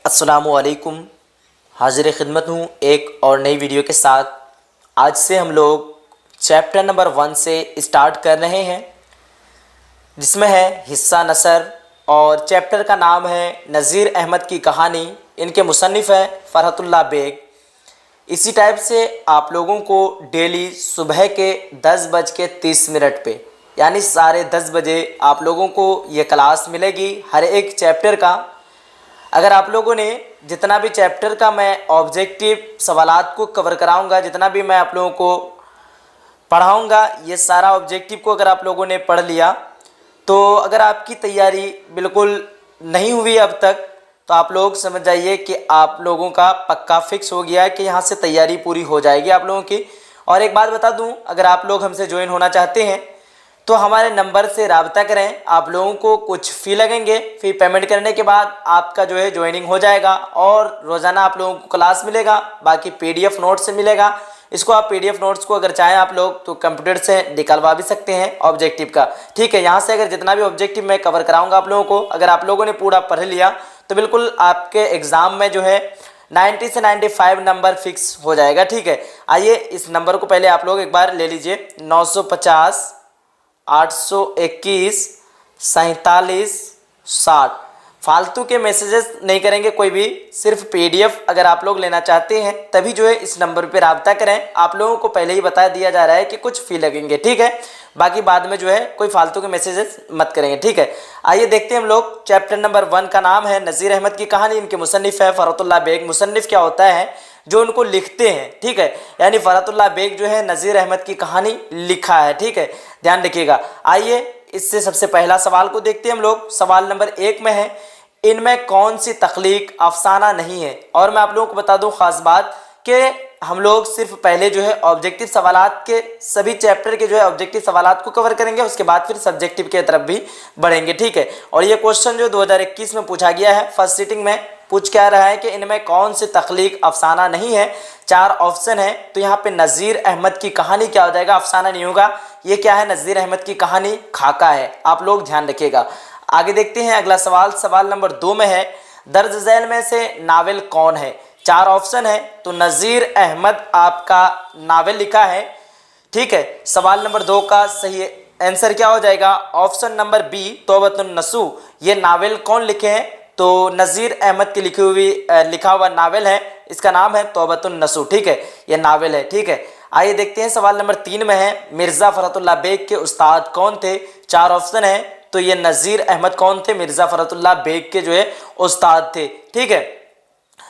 अस्सलामुअलैकुम। हाजिर खिदमत हूँ एक और नई वीडियो के साथ। आज से हम लोग चैप्टर नंबर 1 से स्टार्ट कर रहे हैं, जिसमें है हिस्सा नसर और चैप्टर का नाम है नज़ीर अहमद की कहानी। इनके मुसन्निफ़ है फ़रहतुल्लाह बेग। इसी टाइप से आप लोगों को डेली सुबह के 10:30 पे यानी 10:30 बजे आप लोगों को ये क्लास मिलेगी हर एक चैप्टर का। अगर आप लोगों ने जितना भी चैप्टर का मैं ऑब्जेक्टिव सवालात को कवर कराऊंगा, जितना भी मैं आप लोगों को पढ़ाऊंगा, ये सारा ऑब्जेक्टिव को अगर आप लोगों ने पढ़ लिया तो अगर आपकी तैयारी बिल्कुल नहीं हुई अब तक तो आप लोग समझ जाइए कि आप लोगों का पक्का फिक्स हो गया है कि यहाँ से तैयारी पूरी हो जाएगी आप लोगों की। और एक बात बता दूँ, अगर आप लोग हमसे ज्वाइन होना चाहते हैं तो हमारे नंबर से रब्ता करें। आप लोगों को कुछ फ़ी लगेंगे, फ़ी पेमेंट करने के बाद आपका जो है ज्वाइनिंग हो जाएगा और रोज़ाना आप लोगों को क्लास मिलेगा। बाकी पीडीएफ नोट्स से मिलेगा। इसको आप पीडीएफ नोट्स को अगर चाहें आप लोग तो कंप्यूटर से निकलवा भी सकते हैं ऑब्जेक्टिव का, ठीक है। यहाँ से अगर जितना भी ऑब्जेक्टिव मैं कवर कराऊंगा आप लोगों को, अगर आप लोगों ने पूरा पढ़ लिया तो बिल्कुल आपके एग्ज़ाम में जो है 90 से 95 नंबर फिक्स हो जाएगा, ठीक है। आइए इस नंबर को पहले आप लोग एक बार ले लीजिए, 950 821 47 60। फालतू के मैसेजेस नहीं करेंगे कोई भी, सिर्फ पीडीएफ अगर आप लोग लेना चाहते हैं तभी जो है इस नंबर पे रब्ता करें। आप लोगों को पहले ही बता दिया जा रहा है कि कुछ फ़ी लगेंगे, ठीक है। बाकी बाद में जो है कोई फालतू के मैसेजेस मत करेंगे, ठीक है। आइए देखते हैं हम लोग। चैप्टर नंबर 1 का नाम है नज़ीर अहमद की कहानी। इनके मुसन्निफ़ है फ़रहतुल्लाह बेग। मुसन्निफ़ क्या होता है? जो उनको लिखते हैं, ठीक है। यानी फ़रहतुल्लाह बेग जो है नज़ीर अहमद की कहानी लिखा है, ठीक है, ध्यान रखिएगा। आइए इससे सबसे पहला सवाल को देखते हैं हम लोग। सवाल नंबर 1 में है, इनमें कौन सी तख्लीक अफसाना नहीं है। और मैं आप लोगों को बता दूं ख़ास बात कि हम लोग सिर्फ पहले जो है ऑब्जेक्टिव सवालात के सभी चैप्टर के जो है ऑब्जेक्टिव सवालात को कवर करेंगे, उसके बाद फिर सब्जेक्टिव की तरफ भी बढ़ेंगे, ठीक है। और ये क्वेश्चन जो 2021 में पूछा गया है, फर्स्ट सिटिंग में पूछ क्या रहा है कि इनमें कौन सी तख्लीक अफसाना नहीं है। 4 ऑप्शन है, तो यहाँ पे नज़ीर अहमद की कहानी क्या हो जाएगा? अफसाना नहीं होगा। ये क्या है? नज़ीर अहमद की कहानी खाका है। आप लोग ध्यान रखिएगा। आगे देखते हैं अगला सवाल। सवाल नंबर 2 में है, दर्ज झैल में से नावल कौन है? 4 ऑप्शन है, तो नज़ीर अहमद आपका नावल लिखा है, ठीक है। सवाल नंबर 2 का सही आंसर क्या हो जाएगा? ऑप्शन नंबर बी, तौबतुन नसूह। ये नावल कौन लिखे हैं? तो नज़ीर अहमद की लिखा हुआ नावल है, इसका नाम है तौबतुन नसूह, ठीक है। ये नावल है, ठीक है। आइए देखते हैं सवाल नंबर 3 में है, मिर्ज़ा फ़रहतुल्लाह बेग के उस्ताद कौन थे? 4 ऑप्शन है, तो ये नज़ीर अहमद कौन थे? मिर्ज़ा फ़रहतुल्लाह बेग के जो है उस्ताद थे, ठीक है।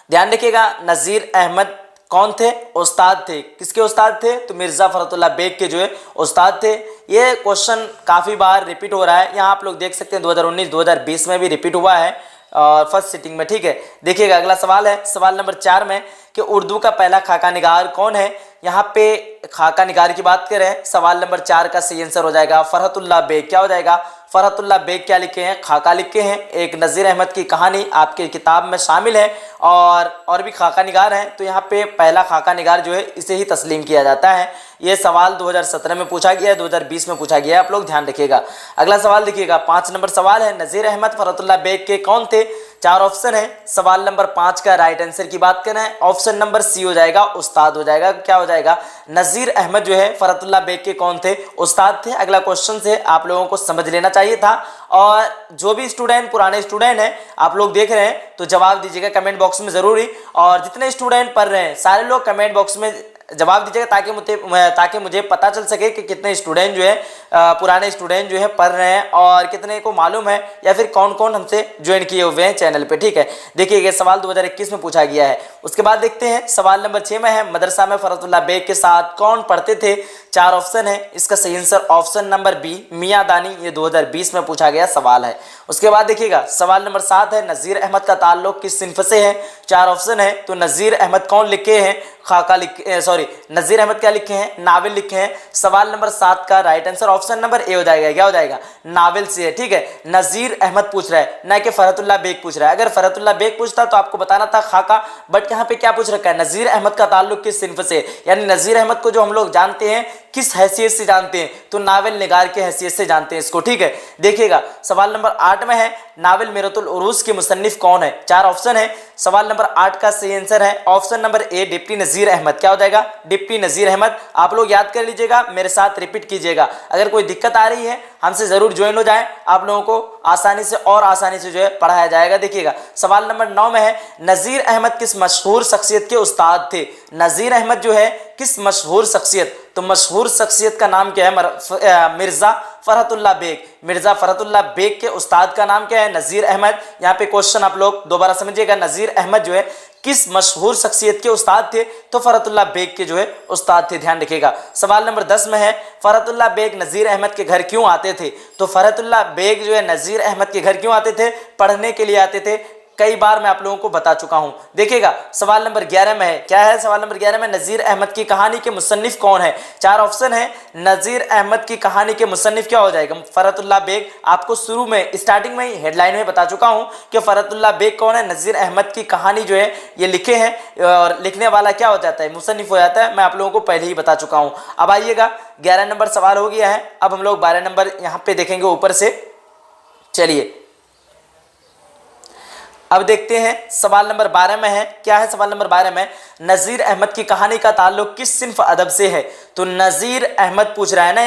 ध्यान रखिएगा, नज़ीर अहमद कौन थे? उस्ताद थे। किसके उस्ताद थे? तो मिर्ज़ा फ़रहतुल्लाह बेग के जो है उस्ताद थे। ये क्वेश्चन काफ़ी बार रिपीट हो रहा है, यहाँ आप लोग देख सकते हैं 2019-2020 में भी रिपीट हुआ है और फर्स्ट सिटिंग में, ठीक है। देखिएगा अगला सवाल है सवाल नंबर 4 में कि उर्दू का पहला खाका निगार कौन है? यहाँ पे खाका निगार की बात करें, सवाल नंबर 4 का सही आंसर हो जाएगा फ़रहतुल्लाह बेग। क्या हो जाएगा? फ़रहतुल्लाह बेग क्या लिखे हैं? खाका लिखे हैं। एक नज़ीर अहमद की कहानी आपके किताब में शामिल है और भी खाका निगार हैं, तो यहाँ पे पहला खाका निगार जो है इसे ही तस्लीम किया जाता है। ये सवाल 2017 में पूछा गया है, 2020 में पूछा गया है, आप लोग ध्यान रखिएगा। अगला सवाल देखिएगा, 5 नंबर सवाल है, नज़ीर अहमद फ़रहतुल्लाह बेग के कौन थे? 4 ऑप्शन है। सवाल नंबर 5 का राइट आंसर की बात करें, ऑप्शन नंबर सी हो जाएगा, उस्ताद हो जाएगा। क्या हो जाएगा? नज़ीर अहमद जो है फ़रहतुल्लाह बेग के कौन थे? उस्ताद थे। अगला क्वेश्चन से आप लोगों को समझ लेना चाहिए था। और जो भी स्टूडेंट पुराने स्टूडेंट हैं आप लोग देख रहे हैं तो जवाब दीजिएगा कमेंट बॉक्स में ज़रूरी। और जितने स्टूडेंट पढ़ रहे हैं सारे लोग कमेंट बॉक्स में जवाब दीजिएगा ताकि मुझे पता चल सके कि कितने स्टूडेंट जो है पुराने स्टूडेंट जो है पढ़ रहे हैं और कितने को मालूम है या फिर कौन कौन हमसे ज्वाइन किए हुए हैं चैनल पे, ठीक है। देखिए ये सवाल 2021 में पूछा गया है। उसके बाद देखते हैं सवाल नंबर 6 में है, मदरसा में फ़रहतुल्लाह बेग के साथ कौन पढ़ते थे? 4 ऑप्शन है, इसका सही आंसर ऑप्शन नंबर बी, मियाँ दानी। ये 2020 में पूछा गया सवाल है। उसके बाद देखिएगा सवाल नंबर 7 है, नज़ीर अहमद का ताल्लुक किस सिन्फ से है? 4 ऑप्शन है, तो नज़ीर अहमद कौन लिखे हैं? नज़ीर अहमद क्या लिखे हैं? नावल लिखे हैं। सवाल नंबर 7 का right answer option number A हो जाएगा। क्या हो जाएगा? नावल से है, ठीक है। नज़ीर अहमद पूछ रहा है, ना कि फ़रहतुल्लाह बेग पूछ रहा है। अगर फ़रहतुल्लाह बेग पूछता तो आपको बताना था खाका, बट यहाँ पे क्या पूछ रखा है? नज़ीर अहमद का ताल्लुक किस सिन्फ से, यानी नज़ीर अहमद को जो हम लोग जानते हैं किस हैसियत से जानते हैं? तो नावल निगार की हैसियत से जानते हैं इसको, ठीक है। देखिएगा सवाल नंबर 8 में है नावल मिरतुल उरूस के मुसन्निफ कौन है? 4 ऑप्शन है। सवाल नंबर 8 का सही आंसर है ऑप्शन नंबर ए डिप्टी नज़ीर अहमद। क्या हो जाएगा? डिप्टी नज़ीर अहमद। आप लोग याद कर लीजिएगा, मेरे साथ रिपीट कीजिएगा। अगर कोई दिक्कत आ रही है हमसे जरूर ज्वाइन हो जाएं, आप लोगों को आसानी से और आसानी से जो है पढ़ाया जाएगा। देखिएगा सवाल नंबर 9 में है नज़ीर अहमद किस मशहूर शख्सियत के उस्ताद थे? नज़ीर अहमद जो है किस मशहूर शख्सियत, तो मशहूर शख्सियत का नाम क्या है? मिर्ज़ा फरहतुल्लाह बेग। मिर्ज़ा फरहतुल्लाह बेग के उस्ताद का नाम क्या है? नज़ीर अहमद। यहाँ पे क्वेश्चन आप लोग दोबारा समझिएगा, नज़ीर अहमद जो है किस मशहूर शख्सियत के उस्ताद थे? तो फरहतुल्लाह बेग के जो है उस्ताद थे, ध्यान रखिएगा। सवाल नंबर 10 में है फरहतुल्लाह बेग नज़ीर अहमद के घर क्यों आते थे? तो फरहतुल्लाह बेग जो है नज़ीर अहमद के घर क्यों आते थे? पढ़ने के लिए आते थे। कई बार मैं आप लोगों को बता चुका हूं। देखिएगा सवाल नंबर 11 में है, क्या है सवाल नंबर 11 में? नज़ीर अहमद की कहानी के मुसन्निफ कौन है? 4 ऑप्शन है। नज़ीर अहमद की कहानी के मुसन्निफ क्या हो जाएगा? फरहतुल्लाह बेग। आपको शुरू में स्टार्टिंग में ही हेडलाइन में बता चुका हूं कि फरहतुल्लाह बेग कौन है। नज़ीर अहमद की कहानी जो है ये लिखे हैं और लिखने वाला क्या हो जाता है? मुसन्निफ हो जाता है। मैं आप लोगों को पहले ही बता चुका हूं। अब आइएगा 11 नंबर सवाल हो गया है, अब हम लोग 12 नंबर यहाँ पे देखेंगे ऊपर से। चलिए अब देखते हैं सवाल नंबर 12 में है, क्या है सवाल नंबर 12 में? नज़ीर अहमद की कहानी का ताल्लुक किस सिन्फ अदब से है? तो नज़ीर अहमद पूछ रहा है ना,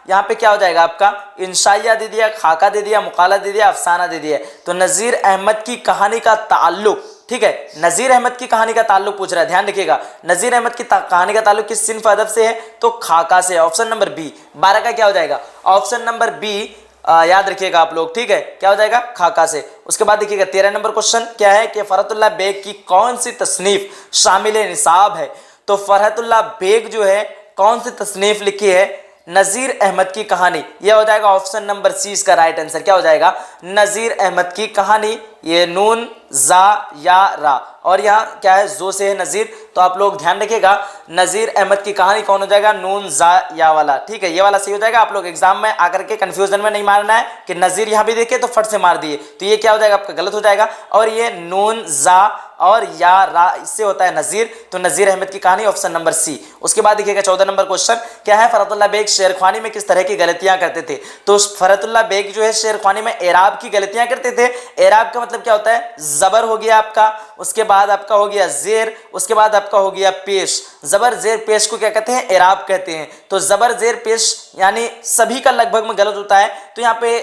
यहाँ पे क्या हो जाएगा आपका? इंशाइया दे दिया, खाका दे दिया, मुकाला दे दिया, अफसाना दे दिया। तो नज़ीर अहमद की कहानी का ताल्लुक, ठीक है, नज़ीर अहमद की कहानी का ताल्लुक पूछ रहा है, ध्यान रखिएगा। नज़ीर अहमद की कहानी का ताल्लुक किस सिन्फ अदब से है? तो खाका से। Option number B. 12 का क्या हो जाएगा? ऑप्शन नंबर बी याद रखिएगा आप लोग, ठीक है, क्या हो जाएगा? खाका से। उसके बाद देखिएगा 13 नंबर क्वेश्चन क्या है कि फरहतुल्लाह बेग की कौन सी तसनीफ शामिल निसाब है? तो फरहतुल्लाह बेग जो है कौन सी तसनीफ लिखी है? नज़ीर अहमद की कहानी। यह हो जाएगा ऑप्शन नंबर सी इसका राइट आंसर। क्या हो जाएगा? नज़ीर अहमद की कहानी। ये नून जा या रा और यहाँ क्या है? जो से है नज़ीर, तो आप लोग ध्यान रखिएगा नज़ीर अहमद की कहानी कौन हो जाएगा? नून जा या वाला, ठीक है, ये वाला सही हो जाएगा। आप लोग एग्जाम में आकर के कंफ्यूजन में नहीं मारना है कि नज़ीर यहाँ भी देखे तो फट से मार दिए, तो ये क्या हो जाएगा आपका? गलत हो जाएगा। और ये नून जा और या रा इससे होता है नज़ीर, तो नज़ीर अहमद की कहानी ऑप्शन नंबर सी। उसके बाद देखिएगा 14 नंबर क्वेश्चन क्या है? फरहतुल्लाह बेग शेरख्वानी में किस तरह की गलतियां करते थे? तो फरहतुल्लाह बेग जो है शेरख्वानी में एराब की गलतियां करते थे। एराब का मतलब क्या होता है? जबर हो गया आपका, उसके बाद आपका हो गया जेर, उसके बाद आपका हो गया पेश। जबर जेर पेश को क्या कहते हैं? एराब कहते हैं। तो जबर जेर पेश यानी सभी का लगभग में गलत होता है, तो यहाँ पे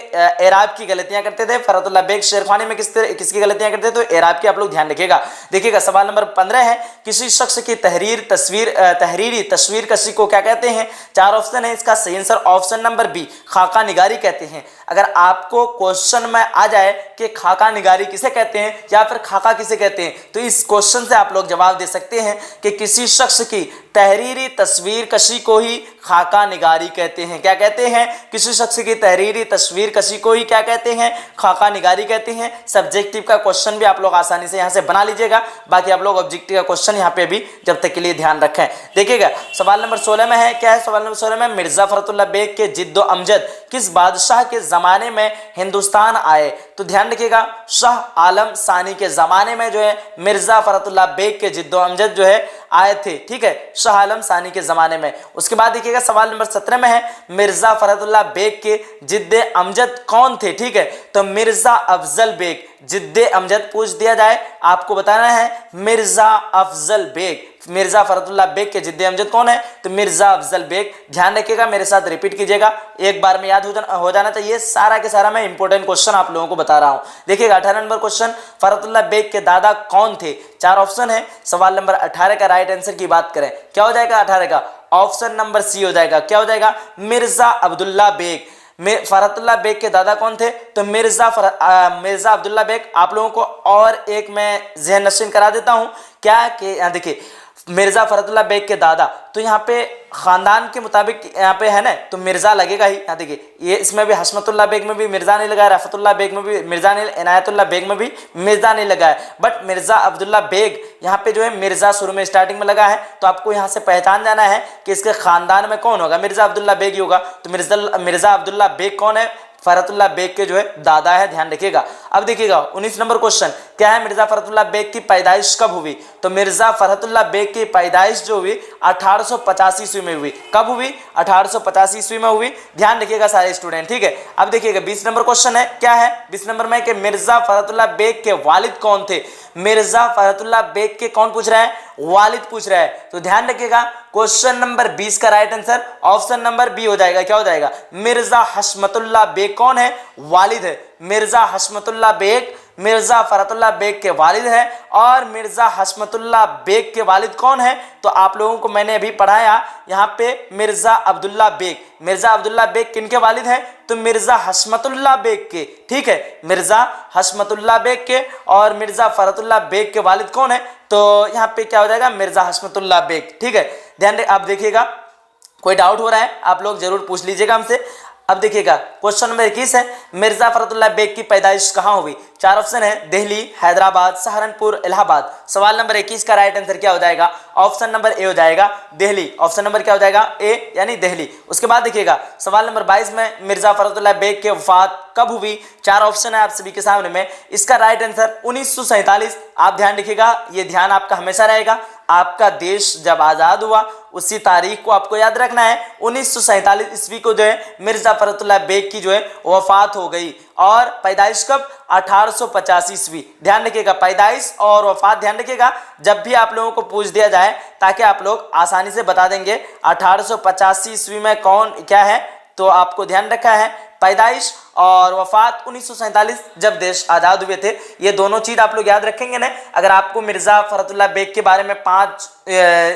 एराब की गलतियां करते थे। फरहतुल्लाह बेग शेरख्वानी में किसकी गलतियां करते थे? तो एराब की। आप लोग ध्यान रखिएगा। देखिएगा सवाल नंबर 15 है किसी शख्स की तहरीरी तस्वीर कशी को क्या कहते हैं? 4 ऑप्शन है, इसका सही आंसर ऑप्शन नंबर बी खाका निगारी कहते हैं। अगर आपको क्वेश्चन में आ जाए कि खाका निगारी किसे कहते हैं या फिर खाका किसे कहते हैं, तो इस क्वेश्चन से आप लोग जवाब दे सकते हैं कि किसी शख्स की तहरीरी तस्वीर कशी को ही खाका निगारी कहते हैं। क्या कहते हैं? किसी शख्स की तहरीरी तस्वीर कशी को ही क्या कहते हैं? खाका निगारी कहते हैं। सब्जेक्टिव का क्वेश्चन भी आप लोग आसानी से यहाँ से बना लीजिएगा, बाकी आप लोग ऑब्जेक्टिव का क्वेश्चन यहाँ पे भी जब तक के लिए ध्यान रखें। देखिएगा सवाल नंबर 16 में है, क्या है सवाल नंबर 16 में? मिर्जा फरहतुल्लाह बेग के जिद्दो अमजद किस बादशाह के जमाने में हिंदुस्तान आए? तो ध्यान रखिएगा शाह आलम सानी के जमाने में जो है मिर्जा फरहतुल्लाह बेग के जिद्दो अमजद जो है आए थे, ठीक है, शाह आलम सानी के जमाने में। उसके बाद देखिएगा सवाल नंबर 17 में है मिर्जा फरहतुल्लाह बेग के जिद्दे अमजद कौन थे? ठीक है, तो मिर्जा अफजल बेग। जिद्दे अमजद पूछ दिया जाए आपको बताना है मिर्जा अफजल बेग। मिर्जा फरहतुल्लाह बेग के जिद्दे अमजद कौन है? तो मिर्जा अफजल बेग। ध्यान रखिएगा, मेरे साथ रिपीट कीजिएगा, एक बार में याद हो जाना चाहिए। सारा के सारा मैं इंपॉर्टेंट क्वेश्चन आप लोगों को बता रहा हूं। देखिएगा 18 नंबर क्वेश्चन फरहतुल्लाह बेग के दादा कौन थे? 4 ऑप्शन है। सवाल नंबर 18 का राइट आंसर की बात करें, क्या हो जाएगा 18 का? ऑप्शन नंबर सी हो जाएगा। क्या हो जाएगा? मिर्जा अब्दुल्ला बेग। फरहतुल्लाह बेग के दादा कौन थे? तो मिर्जा अब्दुल्ला बेग। आप लोगों को और एक मैं ज़हन नशीन करा देता हूं, क्या कि यहाँ देखिए मिर्जा फरहतुल्लाह बेग के दादा, तो यहाँ पे खानदान के मुताबिक यहाँ पे है ना, तो मिर्जा लगेगा ही। यहाँ देखिए ये इसमें भी हशमतुल्लाह बेग में भी मिर्जा नहीं लगा है, रफतुल्लाह बेग में भी मिर्जा नहीं, इनायतुल्लाह बेग में भी मिर्जा नहीं लगा है, बट मिर्जा अब्दुल्ला बेग यहाँ पे जो है मिर्जा शुरू में स्टार्टिंग में लगा है। तो आपको यहाँ से पहचान जाना है कि इसके खानदान में कौन होगा, मिर्जा अब्दुल्ला बेग ही होगा। तो मिर्जा अब्दुल्ला बेग कौन है? फरहतुल्लाह बेग के जो है दादा है, ध्यान रखिएगा। अब देखिएगा 19 नंबर क्वेश्चन क्या है, मिर्जा फरहतुल्लाह बेग की पैदाइश कब हुई? तो मिर्जा फरहतुल्लाह बेग की पैदाइश जो हुई 1885 ईस्वी में हुई। कब हुई? 1885 ईस्वी में हुई, ध्यान रखिएगा सारे स्टूडेंट, ठीक है। अब देखिएगा 20 नंबर क्वेश्चन है, क्या है 20 नंबर में कि मिर्जा फरहतुल्लाह बेग के वालिद कौन थे? मिर्जा फरहतुल्लाह बेग के कौन पूछ रहा है? वालिद पूछ रहा है। तो ध्यान रखिएगा क्वेश्चन नंबर 20 का right answer option number B हो जाएगा। क्या हो जाएगा? मिर्जा हशमतुल्लाह बेग कौन है? वालिद है। मिर्जा हशमतुल्लाह बेग मिर्जा फरहतुल्लाह बेग के वालिद है। और मिर्जा हशमतुल्लाह बेग के वालिद कौन है? तो आप लोगों को मैंने अभी पढ़ाया यहाँ पे मिर्जा अब्दुल्ला बेग। मिर्जा अब्दुल्ला बेग किनके वालिद है? तो मिर्जा हशमतुल्लाह बेग के, ठीक है, मिर्जा हशमतुल्लाह बेग के। और मिर्जा फरहतुल्लाह बेग के वालिद कौन है? तो यहाँ पे क्या हो जाएगा? मिर्जा हशमतुल्लाह बेग, ठीक है। ध्यान आप देखिएगा, कोई डाउट हो रहा है आप लोग जरूर पूछ लीजिएगा हमसे। अब देखिएगा क्वेश्चन नंबर 21 है, मिर्जा फरहतुल्लाह बेग की पैदाइश कहाँ हुई? 4 ऑप्शन है, दिल्ली, हैदराबाद, सहारनपुर, इलाहाबाद। सवाल नंबर 21 का राइट आंसर क्या हो जाएगा? ऑप्शन नंबर ए हो जाएगा, दिल्ली। ऑप्शन नंबर क्या हो जाएगा? ए, यानी दिल्ली। उसके बाद देखिएगा सवाल नंबर 22 में मिर्जा फरहतुल्लाह बेग के वफात कब हुई? 4 ऑप्शन है आप सभी के सामने में। इसका राइट आंसर 1947। आप ध्यान रखिएगा, ये ध्यान आपका हमेशा रहेगा। आपका देश जब आजाद हुआ उसी तारीख को आपको याद रखना है। 1947 ईस्वी को जो है मिर्जा फरहतुल्लाह बेग की जो है वफात हो गई। और पैदाइश कब? 1885 ईस्वी। ध्यान रखिएगा, पैदाइश और वफात ध्यान रखिएगा जब भी आप लोगों को पूछ दिया जाए, ताकि आप लोग आसानी से बता देंगे 1885 ईस्वी में कौन क्या है। तो आपको ध्यान रखा है पैदाइश और वफात 1947 जब देश आजाद हुए थे, ये दोनों चीज आप लोग याद रखेंगे ना। अगर आपको मिर्जा फरहतुल्लाह बेग के बारे में 5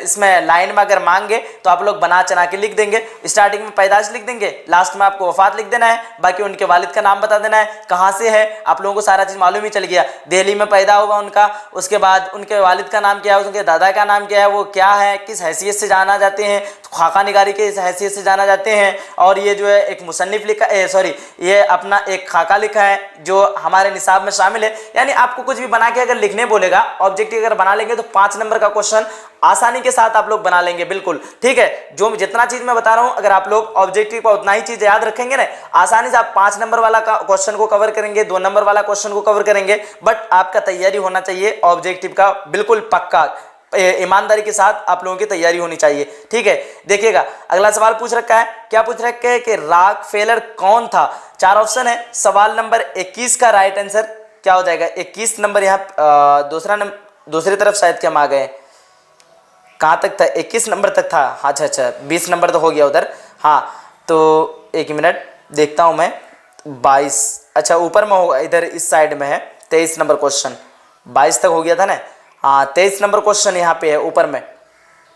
इसमें लाइन में अगर मांगे तो आप लोग बना चना के लिख देंगे। स्टार्टिंग में पैदाइश लिख देंगे, लास्ट में आपको वफात लिख देना है, बाकी उनके वालिद का नाम बता देना है, कहाँ से है। आप लोगों को सारा चीज मालूम ही चल गया, दिल्ली में पैदा हुआ उनका, उसके बाद उनके वालिद का नाम क्या है, उनके दादा का नाम क्या है, वो क्या है, किस हैसियत से जाना जाते हैं, खाका निगारी के हैसियत से जाना जाते हैं। और ये जो है एक मुसन्निफ लिखा सॉरी ये अपना एक खाका लिखा है जो हमारे निसाब में शामिल है। यानी आपको कुछ भी बना के अगर लिखने बोलेगा, ऑब्जेक्टिव अगर बना लेंगे तो 5 नंबर का क्वेश्चन आसानी के साथ आप लोग बना लेंगे, बिल्कुल, ठीक है। जो जितना चीज मैं बता रहा हूं, अगर आप लोग ऑब्जेक्टिव का उतना ही चीज याद रखेंगे ना, आसानी से आप 5 नंबर वाला क्वेश्चन को कवर करेंगे, 2 नंबर वाला क्वेश्चन को कवर करेंगे। बट आपका तैयारी होना चाहिए ऑब्जेक्टिव का बिल्कुल पक्का, ईमानदारी के साथ आप लोगों की तैयारी होनी चाहिए, ठीक है। देखिएगा अगला सवाल पूछ रखा है, क्या पूछ रखा है कि रॉकफेलर कौन था? 4 ऑप्शन है। सवाल नंबर 21 का राइट आंसर क्या हो जाएगा? 21 नंबर यहाँ दूसरी तरफ शायद क्या हम आ गए, कहाँ तक था? 21 नंबर तक था। अच्छा 20 नंबर तो हो गया उधर। हाँ तो एक मिनट देखता हूँ मैं। 22 अच्छा ऊपर में होगा, इधर इस साइड में है 23 नंबर क्वेश्चन। 22 तक हो गया था ना। हाँ 23 नंबर क्वेश्चन यहाँ पे है ऊपर में,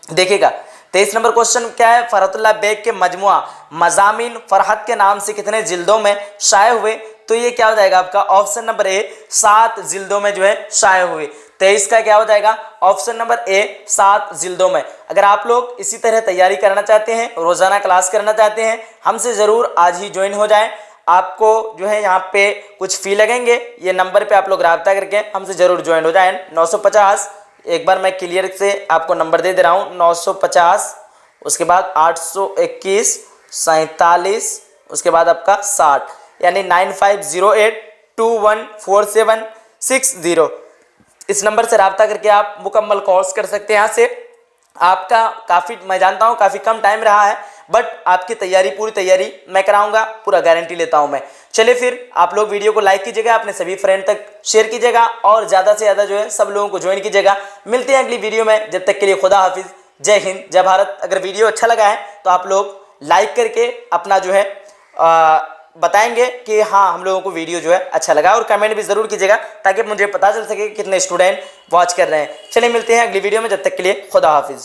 देखिएगा 23 नंबर क्वेश्चन क्या है? फरहतुल्लाह बेग के मजमुआ मज़ामीन फरहत के नाम से कितने जिल्दों में शाये हुए? तो ये क्या हो जाएगा आपका? ऑप्शन नंबर ए 7 जिल्दों में जो है शाये हुए। 23 का क्या हो जाएगा? ऑप्शन नंबर ए 7 जिल्दों में। अगर आप लोग इसी तरह तैयारी करना चाहते हैं, रोजाना क्लास करना चाहते हैं, हमसे ज़रूर आज ही ज्वाइन हो जाएं। आपको जो है यहाँ पे कुछ फी लगेंगे, ये नंबर पे आप लोग राब्ता करके हमसे ज़रूर ज्वाइन हो जाएं। 950, एक बार मैं क्लियर से आपको नंबर दे रहा हूँ, 950, उसके बाद 821 47, उसके बाद आपका 60, यानी 9508214760। इस नंबर से राब्ता करके आप मुकम्मल कोर्स कर सकते हैं। यहाँ से आपका काफ़ी, मैं जानता हूँ काफ़ी कम टाइम रहा है, बट आपकी तैयारी पूरी तैयारी मैं कराऊंगा, पूरा गारंटी लेता हूं मैं। चलिए फिर आप लोग वीडियो को लाइक कीजिएगा, अपने सभी फ्रेंड तक शेयर कीजिएगा और ज़्यादा से ज़्यादा जो है सब लोगों को ज्वाइन कीजिएगा। मिलते हैं अगली वीडियो में, जब तक के लिए खुदा हाफिज़, जय हिंद, जय भारत। अगर वीडियो अच्छा लगा है तो आप लोग लाइक करके अपना जो है बताएंगे कि हाँ हम लोगों को वीडियो जो है अच्छा लगा, और कमेंट भी ज़रूर कीजिएगा ताकि मुझे पता चल सके कि कितने स्टूडेंट वॉच कर रहे हैं। चलिए मिलते हैं अगली वीडियो में, जब तक के लिए खुदा हाफिज़।